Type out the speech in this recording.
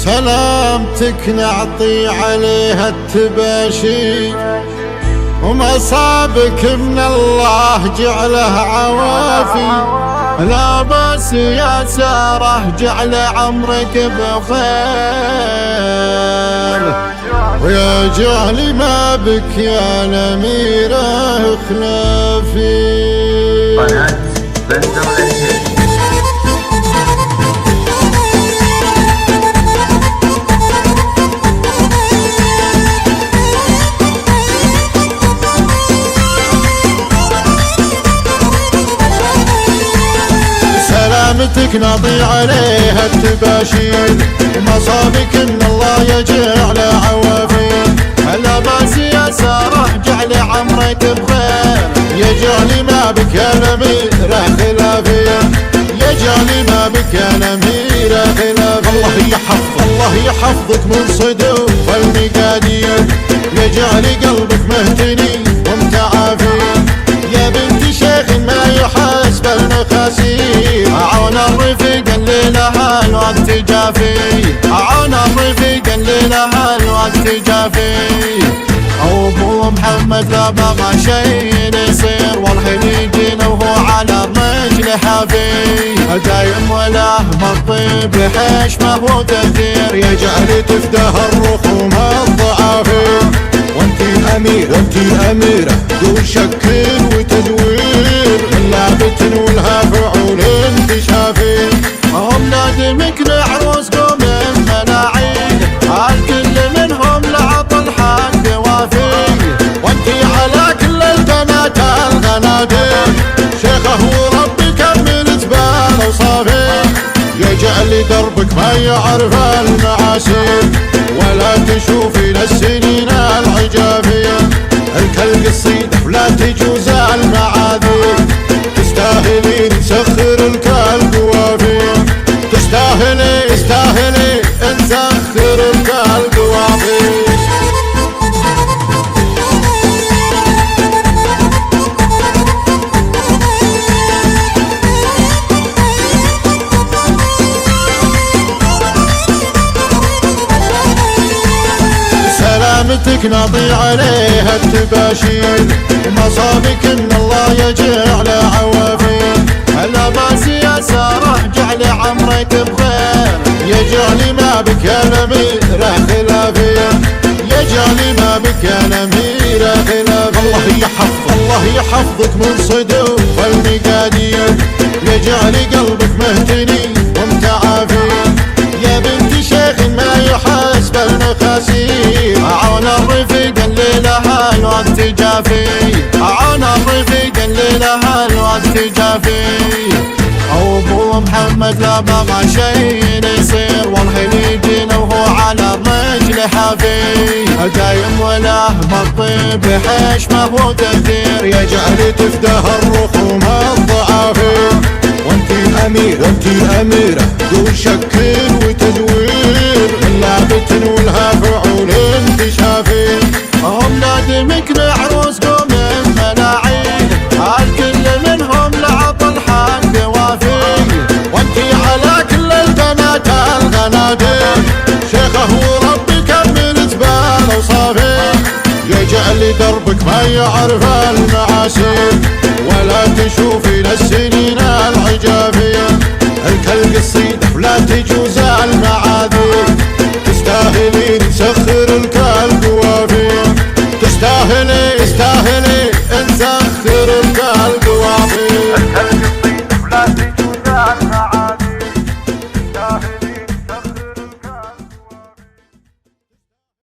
سلامتك نعطي عليها التباشير، ومصابك من الله جعله عوافي. لا بس يا ساره جعل عمرك بخير، ويا جعلي ما بك يا الأميرة خلافي. قناة بندر الهند. سلامتك نعطي عليها التباشير، ومصابك ان الله يجعل عوافي. هلا باس يا ساره جعل عمرك بخير، يجعل ما بك يا الأميرة خلافية، يجعل ما بك يا الأميرة خلافية. الله يحفظك من صدوف المقادير، يجعل قلبك مهتني ومتعافي. يا بنت شيخ ما يحاسب المخاسير، عون الرفيق اللي لها الوقت جافي، عون الرفيق اللي لها الوقت جافي. ابو محمد لا بغى شيء يصير، والحين يجينا وهو على الرجل حافي. دايم وله بالطيب حشمه وتكثير، يجعل تفداه الرخوم الضعافي. وانتي أميرة دون شك وتزوير، لعبة ولها فعول انكشافي. هم نادمك لعروسكم الملاعين، الكل منهم لعطى الحق وافي. وانتي على كل البنات الغنادير، شيخه وربي كملت بالاوصافي. يجعل دربك ما يعرف المعاسير، ولا تشوفي للسنين العجافية. الكل قصيدة ولا تجوز المعاذير، تستاهلي نسخر الكل قوافي، تستاهلي نسخر الكل قوافي. سلامتك نعطي عليها التباشير، ومصابك ان الله يجعل عوافي. هلا باس يا ساره جعل عمرك بخير، يجعل ما بك يا الأميرة خلافية، يجعل ما بك يا الأميرة خلافية. الله يحفظك من صدوف المقادير، يجعل قلبك مهتني ومتعافي. يا بنت شيخ ما يحاسب المخاسير، عون الرفيق اللي لها الوقت جافي، عون الرفيق اللي لها الوقت جافي. ابو محمد لا بغى شيء يصير، والحين يجينا وهو على الرجل حافي. دايم وله بالطيب حشمه وتكثير، يجعل تفداه الرخوم الضعافي. وانتي أميرة دون شك وتزوير، لعبة ولها فعول انكشافي. هم نادمك لعروسكم الملاعين، الكل منهم لعطى الحق وافي. وانتي على كل البنات الغنادير، شيخه وربي كملت بالاوصافي. يجعل دربك ما يعرف المعاسير، ولا تشوفي للسنين العجافية. الكل قصيدة